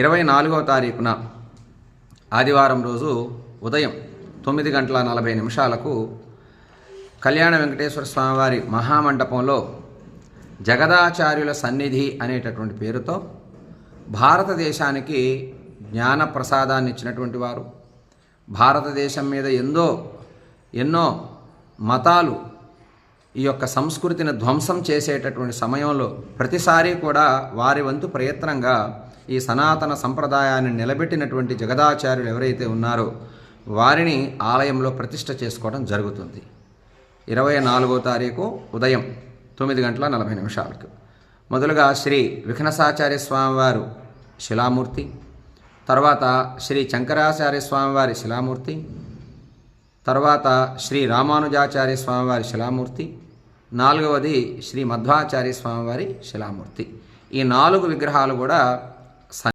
24వ తారీఖున ఆదివారం రోజు ఉదయం 9:40 కళ్యాణ వెంకటేశ్వర స్వామివారి మహామండపంలో జగదాచార్యుల సన్నిధి అనేటటువంటి పేరుతో భారతదేశానికి జ్ఞాన ప్రసాదాన్ని ఇచ్చినటువంటి వారు, భారతదేశం మీద ఎన్నో మతాలు ఈ యొక్క సంస్కృతిని ధ్వంసం చేసేటటువంటి సమయంలో ప్రతిసారి కూడా వారి వంతు ప్రయత్నంగా ఈ సనాతన సంప్రదాయాన్ని నిలబెట్టినటువంటి జగదాచార్యులు ఎవరైతే ఉన్నారో వారిని ఆలయంలో ప్రతిష్ఠ చేసుకోవడం జరుగుతుంది. 24వ తారీఖు ఉదయం 9:40 మొదలుగా శ్రీ విఘ్నసాచార్య స్వామివారు శిలామూర్తి, తర్వాత శ్రీ శంకరాచార్య స్వామివారి శిలామూర్తి, తర్వాత శ్రీ రామానుజాచార్య స్వామివారి శిలామూర్తి, 4వది శ్రీ మధ్వాచార్య స్వామివారి శిలామూర్తి. ఈ 4 విగ్రహాలు కూడా